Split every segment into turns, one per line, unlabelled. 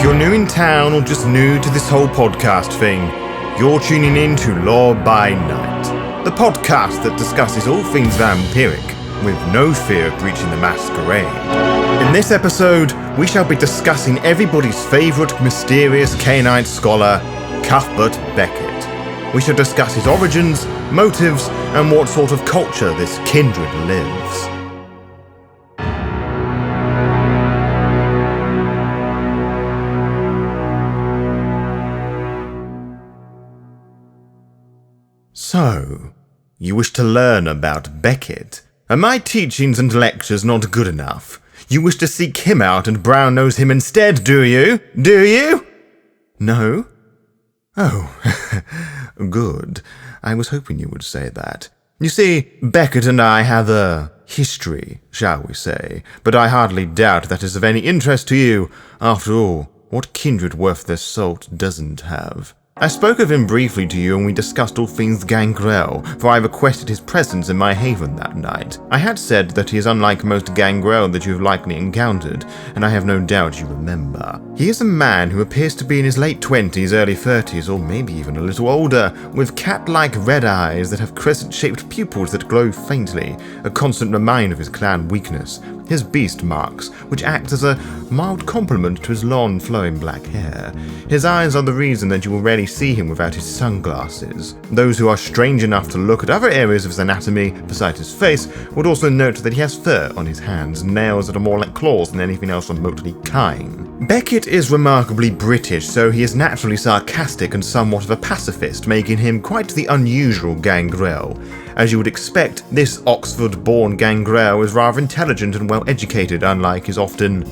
you're new in town or just new to this whole podcast thing, you're tuning in to Law by Night, the podcast that discusses all things vampiric with no fear of breaching the Masquerade. In this episode, we shall be discussing everybody's favourite mysterious Cainite scholar, Cuthbert Beckett. We shall discuss his origins, motives, and what sort of culture this kindred lives. So, you wish to learn about Beckett? Are my teachings and lectures not good enough? You wish to seek him out and brown-nose him instead, do you? Do you? No? Oh, good. I was hoping you would say that. You see, Beckett and I have a history, shall we say, but I hardly doubt that is of any interest to you. After all, what kindred worth their salt doesn't have? I spoke of him briefly to you and we discussed all things Gangrel, for I requested his presence in my haven that night. I had said that he is unlike most Gangrel that you have likely encountered, and I have no doubt you remember. He is a man who appears to be in his late 20s, early 30s, or maybe even a little older, with cat-like red eyes that have crescent-shaped pupils that glow faintly, a constant reminder of his clan weakness, his beast marks, which act as a mild complement to his long, flowing black hair. His eyes are the reason that you will rarely see him without his sunglasses. Those who are strange enough to look at other areas of his anatomy besides his face would also note that he has fur on his hands, nails that are more like claws than anything else remotely kind. Beckett is remarkably British, so he is naturally sarcastic and somewhat of a pacifist, making him quite the unusual Gangrel. As you would expect, this Oxford-born Gangrel is rather intelligent and well-educated, unlike his often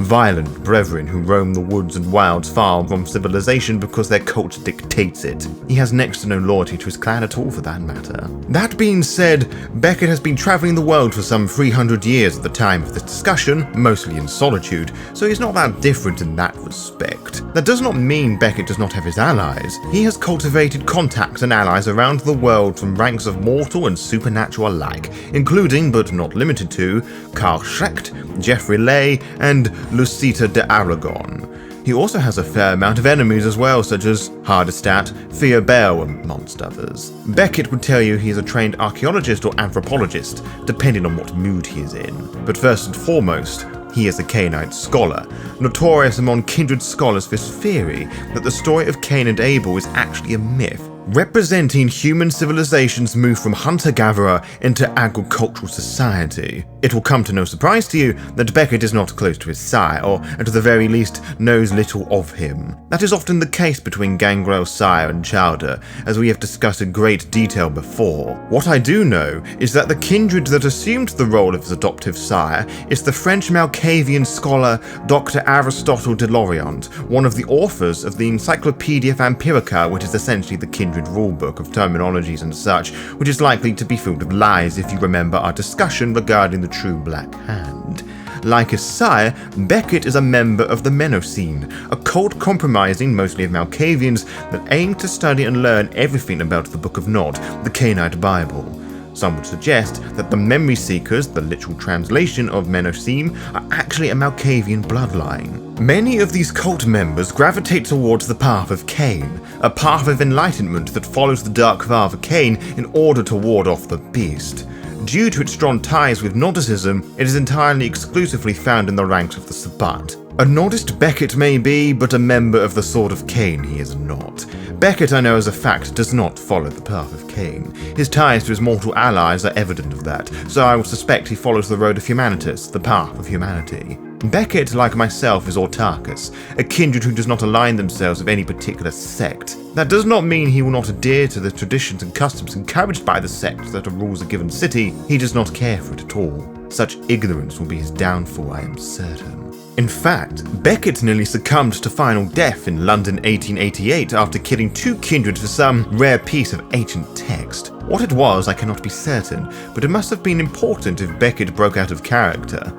violent brethren who roam the woods and wilds far from civilization because their culture dictates it. He has next to no loyalty to his clan at all for that matter. That being said, Beckett has been travelling the world for some 300 years at the time of this discussion, mostly in solitude, so he's not that different in that respect. That does not mean Beckett does not have his allies. He has cultivated contacts and allies around the world from ranks of mortal and supernatural alike, including, but not limited to, Karl Schrecht, Geoffrey Lay, and Lucita de Aragon. He also has a fair amount of enemies as well, such as Hardestat, Theobel, amongst others. Beckett would tell you he is a trained archaeologist or anthropologist, depending on what mood he is in. But first and foremost, he is a Cainite scholar, notorious among kindred scholars for his theory that the story of Cain and Abel is actually a myth, representing human civilization's move from hunter-gatherer into agricultural society. It will come to no surprise to you that Beckett is not close to his sire, or at the very least knows little of him. That is often the case between Gangrel's sire and Chowder, as we have discussed in great detail before. What I do know is that the kindred that assumed the role of his adoptive sire is the French Malkavian scholar Dr. Aristotle de Lorient, one of the authors of the Encyclopaedia Vampirica, which is essentially the kindred rulebook of terminologies and such, which is likely to be filled with lies if you remember our discussion regarding the true Black Hand. Like his sire, Beckett is a member of the Menocene, a cult comprising mostly of Malkavians that aim to study and learn everything about the Book of Nod, the Cainite Bible. Some would suggest that the Memory Seekers, the literal translation of Menocene, are actually a Malkavian bloodline. Many of these cult members gravitate towards the path of Cain, a path of enlightenment that follows the Dark Father Cain in order to ward off the beast. Due to its strong ties with Gnosticism, it is entirely exclusively found in the ranks of the Sabbat. A Nodist Beckett may be, but a member of the Sword of Cain he is not. Beckett, I know as a fact, does not follow the path of Cain. His ties to his mortal allies are evident of that, so I would suspect he follows the road of Humanitas, the path of humanity. Beckett, like myself, is autarchus, a kindred who does not align themselves with any particular sect. That does not mean he will not adhere to the traditions and customs encouraged by the sect that rules a given city. He does not care for it at all. Such ignorance will be his downfall, I am certain. In fact, Beckett nearly succumbed to final death in London 1888 after killing 2 kindred for some rare piece of ancient text. What it was, I cannot be certain, but it must have been important if Beckett broke out of character.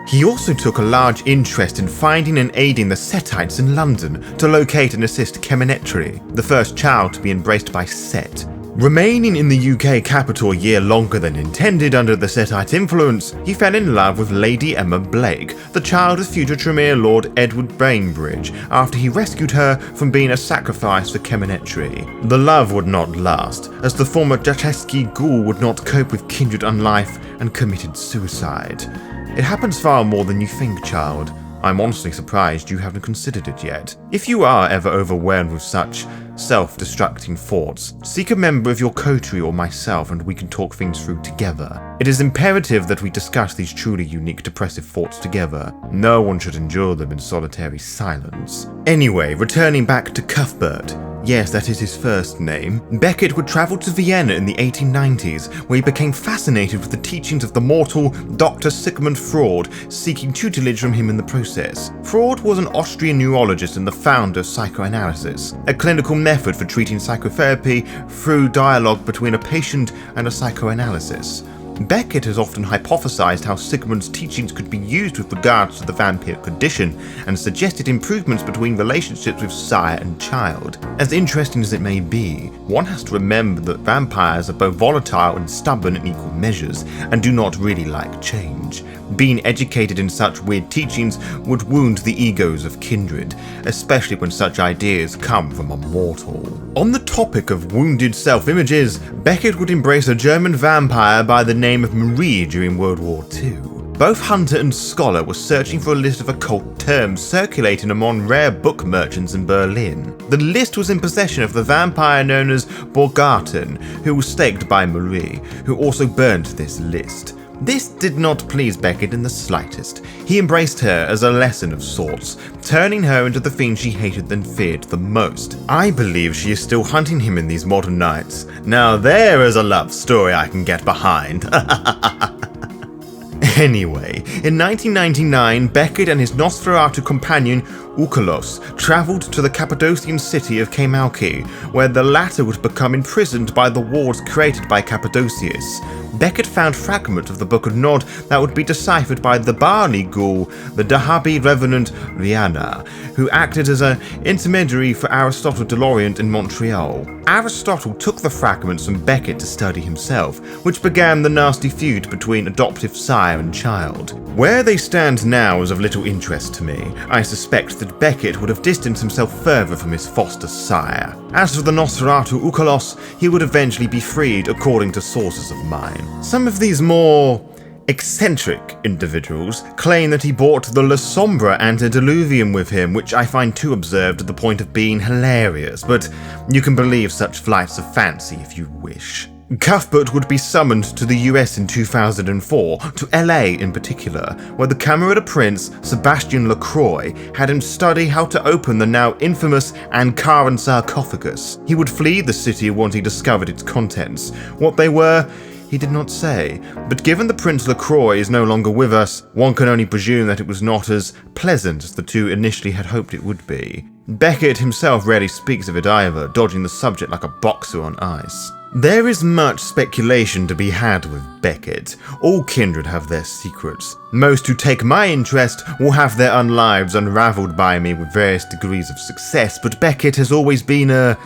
He also took a large interest in finding and aiding the Setites in London to locate and assist Kemenetri, the first child to be embraced by Set. Remaining in the UK capital a year longer than intended under the Setite influence, he fell in love with Lady Emma Blake, the child of future Tremere Lord Edward Bainbridge, after he rescued her from being a sacrifice for Cainite. The love would not last, as the former Jacheski ghoul would not cope with Kindred unlife and committed suicide. It happens far more than you think, child. I'm honestly surprised you haven't considered it yet. If you are ever overwhelmed with such self-destructing thoughts, seek a member of your coterie or myself and we can talk things through together. It is imperative that we discuss these truly unique depressive thoughts together. No one should endure them in solitary silence. Anyway, returning back to Cuthbert. Yes, that is his first name. Beckett would travel to Vienna in the 1890s, where he became fascinated with the teachings of the mortal Dr. Sigmund Freud, seeking tutelage from him in the process. Freud was an Austrian neurologist and the founder of psychoanalysis, a clinical method for treating psychotherapy through dialogue between a patient and a psychoanalysis. Beckett has often hypothesized how Sigmund's teachings could be used with regards to the vampiric condition and suggested improvements between relationships with sire and child. As interesting as it may be, one has to remember that vampires are both volatile and stubborn in equal measures and do not really like change. Being educated in such weird teachings would wound the egos of Kindred, especially when such ideas come from a mortal. On the topic of wounded self-images, Beckett would embrace a German vampire by the name of Marie during World War II. Both hunter and scholar were searching for a list of occult terms circulating among rare book merchants in Berlin. The list was in possession of the vampire known as Borgarten, who was staked by Marie, who also burned this list. This did not please Beckett in the slightest. He embraced her as a lesson of sorts, turning her into the thing she hated and feared the most. I believe she is still hunting him in these modern nights. Now there is a love story I can get behind. Anyway, in 1999, Beckett and his Nosferatu companion Oukalos travelled to the Cappadocian city of Cainite, where the latter would become imprisoned by the wards created by Cappadocius. Beckett found fragments of the Book of Nod that would be deciphered by the Barney ghoul, the Dahabi Revenant Rihanna, who acted as an intermediary for Aristotle de Lorient in Montreal. Aristotle took the fragments from Beckett to study himself, which began the nasty feud between adoptive sire and child. Where they stand now is of little interest to me. I suspect that Beckett would have distanced himself further from his foster sire. As for the Nosferatu Oukalos, he would eventually be freed according to sources of mine. Some of these more eccentric individuals claim that he brought the La Sombra antediluvium with him, which I find too absurd to the point of being hilarious, but you can believe such flights of fancy if you wish. Cuthbert would be summoned to the US in 2004, to LA in particular, where the Camarilla Prince, Sebastian Lacroix, had him study how to open the now infamous Ankaran sarcophagus. He would flee the city once he discovered its contents. What they were, he did not say, but given the Prince Lacroix is no longer with us, one can only presume that it was not as pleasant as the two initially had hoped it would be. Beckett himself rarely speaks of it either, dodging the subject like a boxer on ice. There is much speculation to be had with Beckett. All kindred have their secrets. Most who take my interest will have their unlives unravelled by me with various degrees of success, but Beckett has always been a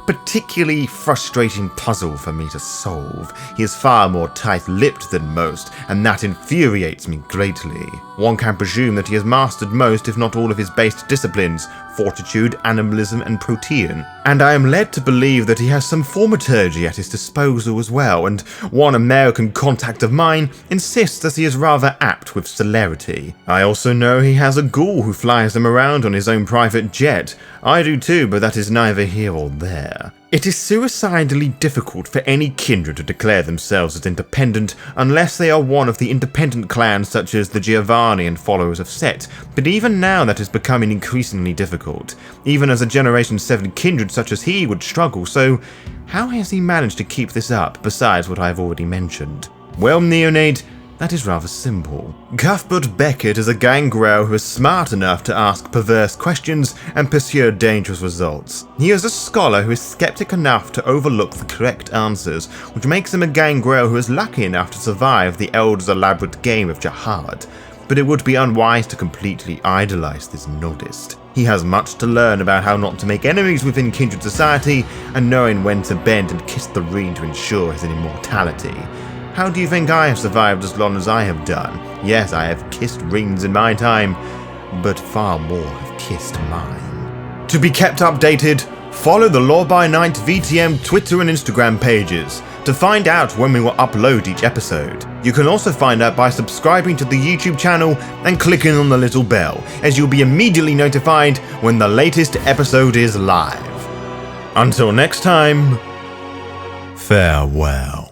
particularly frustrating puzzle for me to solve. He is far more tight-lipped than most, and that infuriates me greatly. One can presume that he has mastered most, if not all, of his base disciplines, fortitude, animalism, and protean, and I am led to believe that he has some thaumaturgy at his disposal as well, and one American contact of mine insists that he is rather apt with celerity. I also know he has a ghoul who flies him around on his own private jet. I do too, but that is neither here or there. It is suicidally difficult for any kindred to declare themselves as independent unless they are one of the independent clans such as the Giovanni and followers of Set, but even now that is becoming increasingly difficult. Even as a Generation 7 kindred such as he would struggle, so how has he managed to keep this up besides what I have already mentioned? Well, neonate, that is rather simple. Cuthbert Beckett is a gangrel who is smart enough to ask perverse questions and pursue dangerous results. He is a scholar who is skeptic enough to overlook the correct answers, which makes him a gangrel who is lucky enough to survive the Elder's elaborate game of jihad. but it would be unwise to completely idolize this nodist. He has much to learn about how not to make enemies within Kindred society, and knowing when to bend and kiss the ring to ensure his immortality. How do you think I have survived as long as I have done? Yes, I have kissed rings in my time, but far more have kissed mine. To be kept updated, follow the Law by Night VTM Twitter and Instagram pages to find out when we will upload each episode. You can also find out by subscribing to the YouTube channel and clicking on the little bell, as you'll be immediately notified when the latest episode is live. Until next time, farewell.